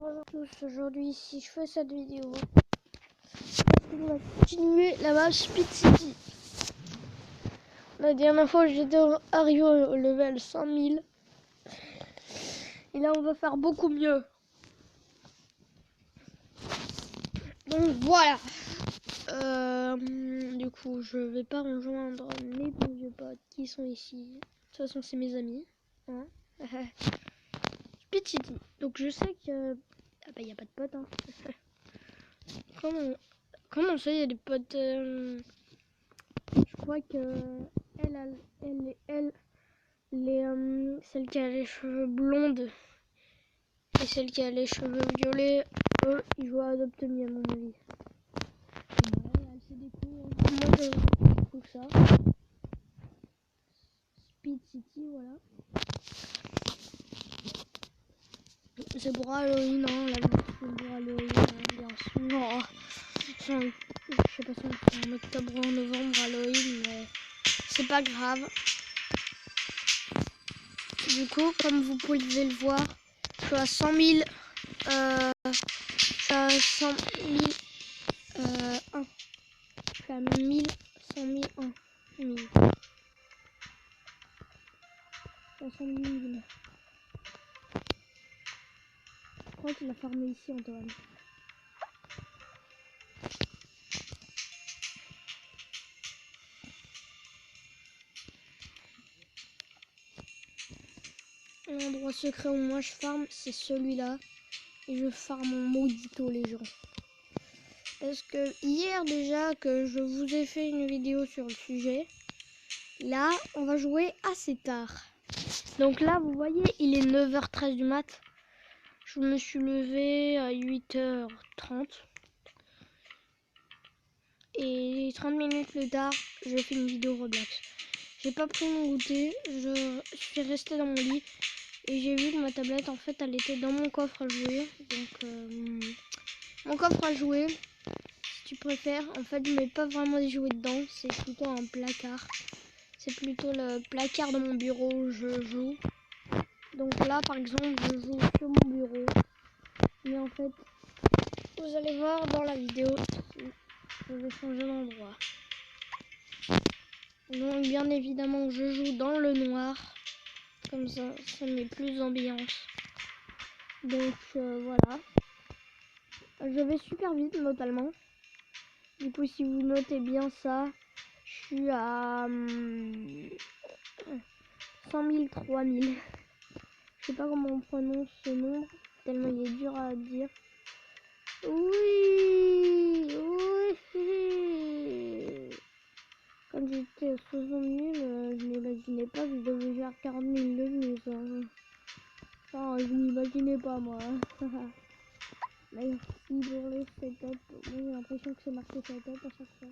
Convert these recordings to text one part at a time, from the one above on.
Bonjour à tous, aujourd'hui si je fais cette vidéo, on va continuer la map Speed City. La dernière fois j'étais arrivé au level 5000 et là on va faire beaucoup mieux. Donc voilà, du coup je vais pas rejoindre mes bons vieux potes qui sont ici. De toute façon c'est mes amis, hein. Speed City, donc je sais que... Ah bah y a pas de potes, hein. Comment ça y a des potes Je crois que celle qui a les cheveux blondes et celle qui a les cheveux violets, eux, ils jouent à Adopt Me à mon avis. Ouais, elle s'est découvert. Moi, je trouve ça. Speed City, voilà. C'est pour Halloween, hein, la bouffe, c'est pour Halloween, bien sûr. Non, je sais pas si c'est en octobre ou en novembre, Halloween, mais c'est pas grave. Du coup, comme vous pouvez le voir, je suis à 100 000. Je suis à 100 000. 1. Je suis à 1000. 100 000. 1. 1000. Je suis à 100 000. Je crois qu'il a farmé ici, Antoine. L'endroit secret où moi je farme, c'est celui-là. Et je farme en maudito, les gens. Parce que hier déjà que je vous ai fait une vidéo sur le sujet, là on va jouer assez tard. Donc là vous voyez il est 9h13 du mat. Je me suis levé à 8h30. Et 30 minutes plus tard, je fais une vidéo Roblox. J'ai pas pris mon goûter, je suis restée dans mon lit. Et j'ai vu que ma tablette en fait elle était dans mon coffre à jouer. Donc mon coffre à jouer, si tu préfères, en fait je mets pas vraiment des jouets dedans, c'est plutôt un placard. C'est plutôt le placard de mon bureau où je joue. Donc là par exemple je joue sur mon bureau. Mais en fait vous allez voir dans la vidéo, je vais changer d'endroit. Donc bien évidemment je joue dans le noir. Comme ça met plus d'ambiance. Donc voilà. Je vais super vite notamment. Du coup si vous notez bien ça, je suis à 100 000, 3000. Je sais pas comment on prononce ce nombre, tellement il est dur à dire. Oui, oui. Quand j'étais à 60 000, je n'imaginais pas que je devais faire 40 000 de plus. Hein. Enfin, je n'imaginais pas moi. Merci pour le setup. Moi j'ai l'impression que c'est marqué setup à chaque fois.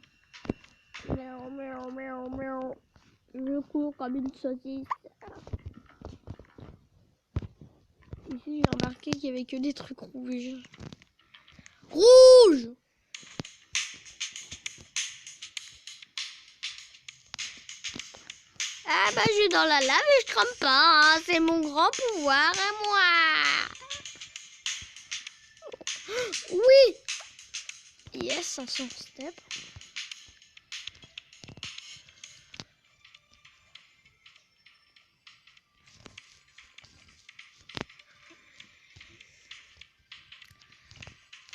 Miaou, miaou, miaou, miaou. Je cours comme une saucisse. Ici j'ai remarqué qu'il y avait que des trucs rouges. Rouge! Ah bah je suis dans la lave et je crame pas, hein. C'est mon grand pouvoir à moi. Oui! Yes, 500 steps.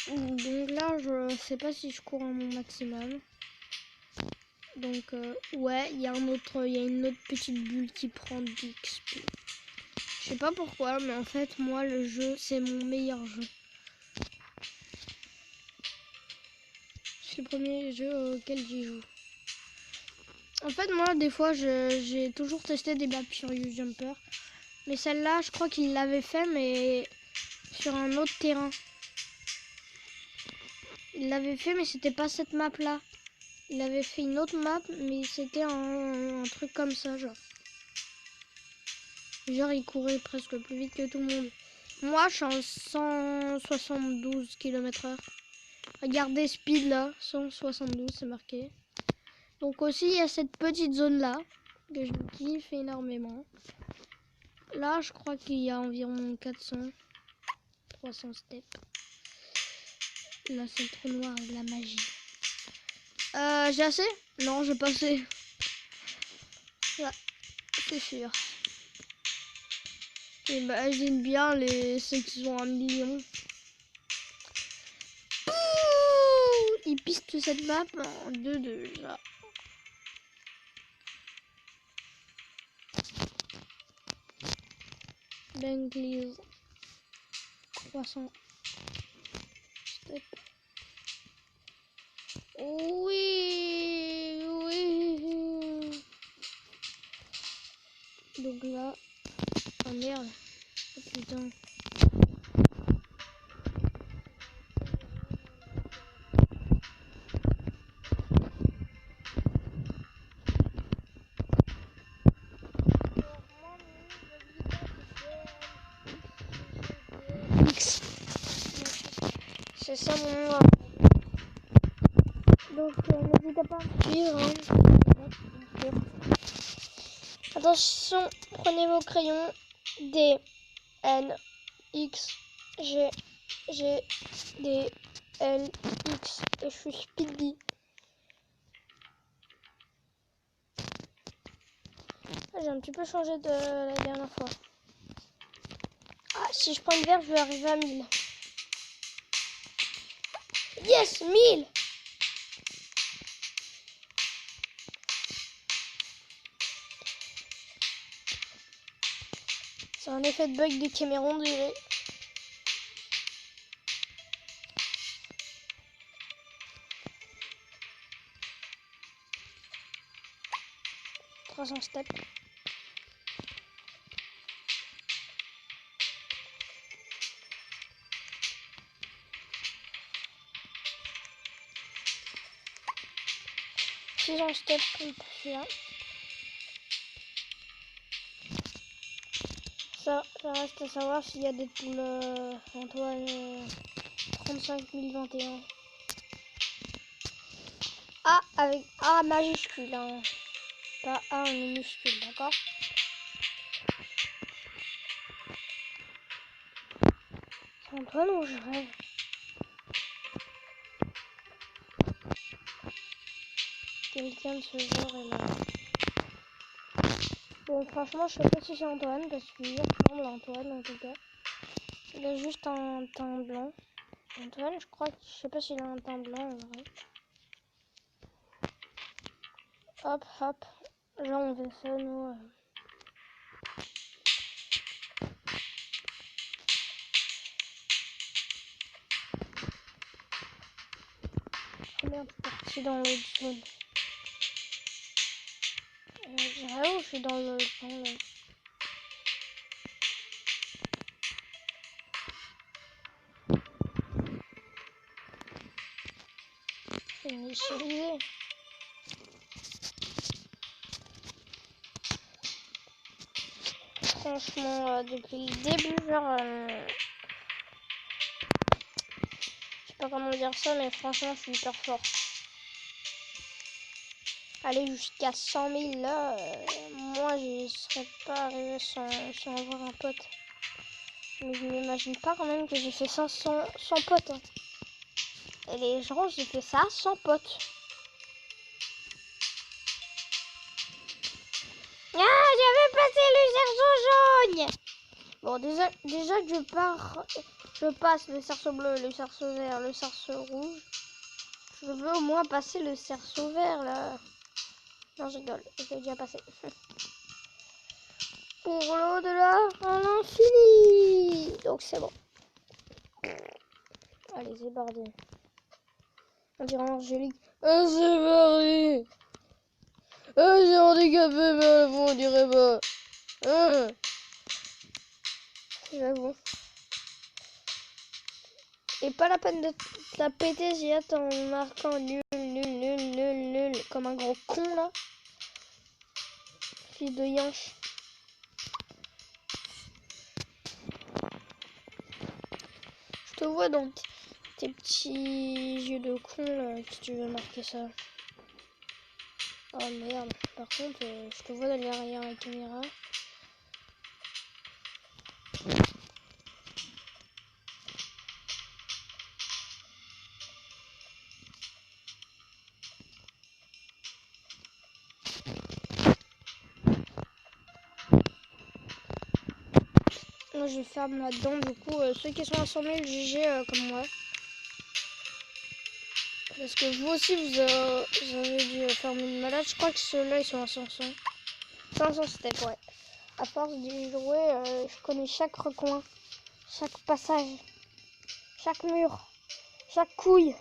Donc là je sais pas si je cours à mon maximum. Donc ouais, il y a une autre petite bulle qui prend de l'XP. Je sais pas pourquoi, mais en fait moi le jeu c'est mon meilleur jeu. C'est le premier jeu auquel j'y joue. En fait moi des fois j'ai toujours testé des maps sur YouJumper. Mais celle-là je crois qu'il l'avait fait mais sur un autre terrain. Il l'avait fait mais c'était pas cette map là. Il avait fait une autre map mais c'était un truc comme ça genre. Genre il courait presque plus vite que tout le monde. Moi je suis en 172 km/h. Regardez speed là, 172 c'est marqué. Donc aussi il y a cette petite zone là que je kiffe énormément. Là je crois qu'il y a environ 400. 300 steps. Là, c'est trop noir avec la magie. J'ai assez? Non, j'ai pas assez. Ouais, c'est sûr. J'imagine bien ceux qui ont 1 million. Ouh, ils pistent cette map en 2-2 déjà. Bentley 300 steps. Oui, oui. Donc là, oh merde, oh putain. X. C'est ça mon nom. Donc n'hésitez pas à me suivre. Hein. Attention, prenez vos crayons. D, N, X, G, G, D, L, X. Et je suis Speedy. J'ai un petit peu changé de la dernière fois. Ah, si je prends le vert, je vais arriver à 1000. Yes, 1000. C'est un effet de bug de Cameron, dirait. « 300 steps. Si j'en step comme celui-là. Ça reste à savoir s'il y a des poules Antoine 35 021. A avec A majuscule, hein. Pas A en minuscule, d'accord? C'est Antoine ou je rêve? Quelqu'un de ce genre est là. Bon, franchement, je sais pas si c'est Antoine parce qu'il ressemble à Antoine en tout cas. Il a juste un teint blanc. Antoine, je crois que je sais pas s'il a un teint blanc en vrai. Hop, hop. Là, on fait ça, nous. Oh merde, je suis parti dans l'autre zone. Où je suis dans le champ là. Je suis initialisé. Franchement, depuis le début, genre, je sais pas comment dire ça, mais franchement, je suis hyper fort. Aller jusqu'à 100 000 là, moi, je serais pas arrivé sans avoir un pote. Mais je m'imagine pas quand même que j'ai fait ça sans pote. Hein. Et les gens, j'ai fait ça sans pote. Ah, j'avais passé le cerceau jaune. Bon, déjà que je passe le cerceau bleu, le cerceau vert, le cerceau rouge. Je veux au moins passer le cerceau vert là. Non, je rigole, je l'ai déjà passé. Pour l'au-delà à l'infini. Donc c'est bon. Allez, c'est parti. On dirait Angélique. Ah, c'est parti. Ah, j'ai handicapé, mais on dirait pas. Ah. J'avoue. Et pas la peine de la péter, j'y attends en marquant nul, comme un gros con là. Fils de Yanch. Je te vois dans tes petits yeux de con là, si tu veux marquer ça. Oh merde, par contre, je te vois dans l'arrière la caméra. Moi je ferme là-dedans, du coup ceux qui sont à 100 000 GG comme moi. Parce que vous aussi vous avez dû fermer une malade. Je crois que ceux-là ils sont à 500. 500 steps, ouais. À force d'y jouer, je connais chaque recoin, chaque passage, chaque mur, chaque couille,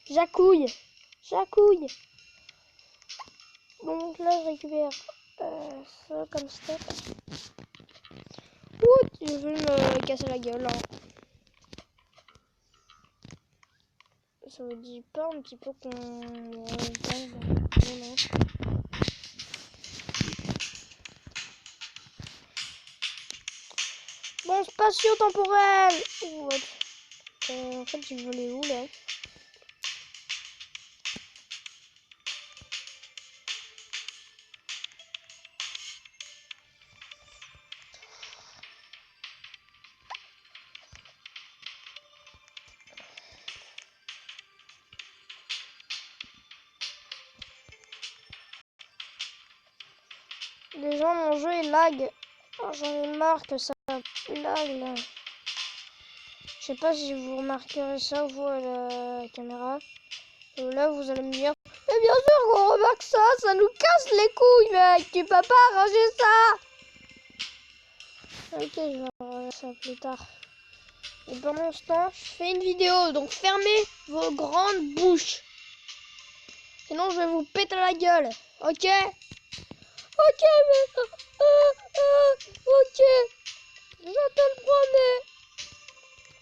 jacouille. Donc là je récupère ça comme step. Ouh, je vais me casser la gueule. Hein. Ça vous dit pas un petit peu qu'on gagne? Non. Bon, spatio-temporel. En fait, j'ai volé où là? Déjà, mon jeu est lag. J'en ai marre que ça lag là. Je sais pas si vous remarquerez ça, vous, à la caméra. Là, vous allez me dire, mais bien sûr qu'on remarque ça, ça nous casse les couilles, mec. Tu peux pas arranger ça. Ok, je vais arranger ça plus tard. Et pendant ce temps, je fais une vidéo, donc fermez vos grandes bouches. Sinon, je vais vous péter la gueule, ok? Ok, mais... ok, je te le promets.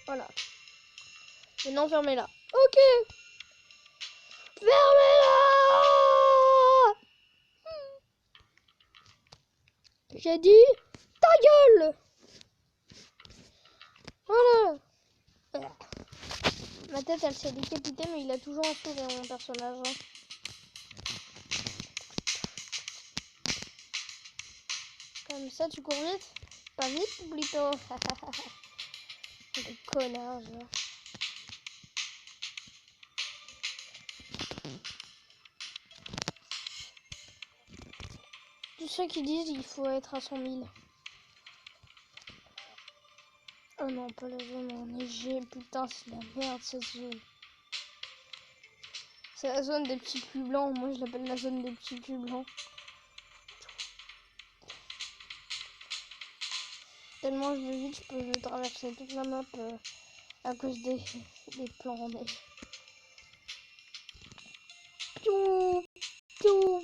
Voilà. Maintenant, fermez-la. Ok. Fermez-la. J'ai dit ta gueule. Voilà. Ma tête, elle s'est décapitée, mais il a toujours un sourire, mon personnage. Hein. Comme ça, tu cours vite? Pas vite, plutôt. Des connards, genre. Tous ceux qui disent qu'il faut être à 100 000. Oh non, pas la zone enneigée. Putain, c'est la merde cette zone. C'est la zone des petits culs blancs. Moi, je l'appelle la zone des petits culs blancs. Tellement je vais vite, je peux traverser toute la map à cause des plans en neige. Piou, piou.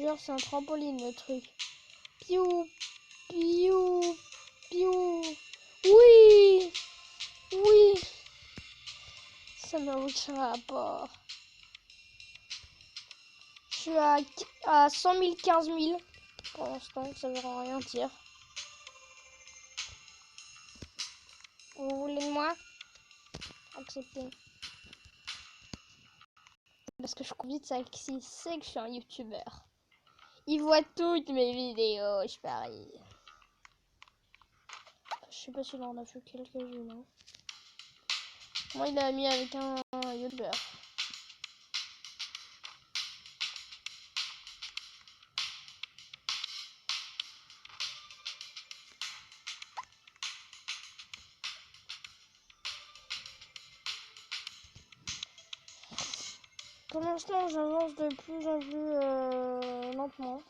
Genre, c'est un trampoline le truc. Piou, piou, piou. Oui, oui. Ça n'a aucun rapport. Je suis à 100 000, 15 000 pour l'instant, ça ne veut rien dire. Vous voulez de moi? Acceptez. Parce que je convite ça qui sait que je suis un youtubeur. Il voit toutes mes vidéos, je parie. Je sais pas s'il en a fait quelques-unes. Hein. Moi, il a mis avec un youtubeur. Pour l'instant, j'avance de plus en plus lentement,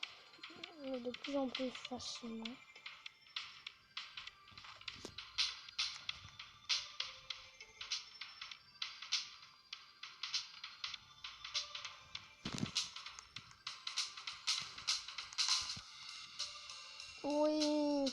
mais de plus en plus facilement. Oui.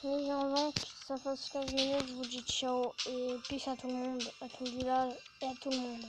Mais avant que ça fasse 15 minutes, je vous dis ciao et peace à tout le monde, à tout le village et à tout le monde.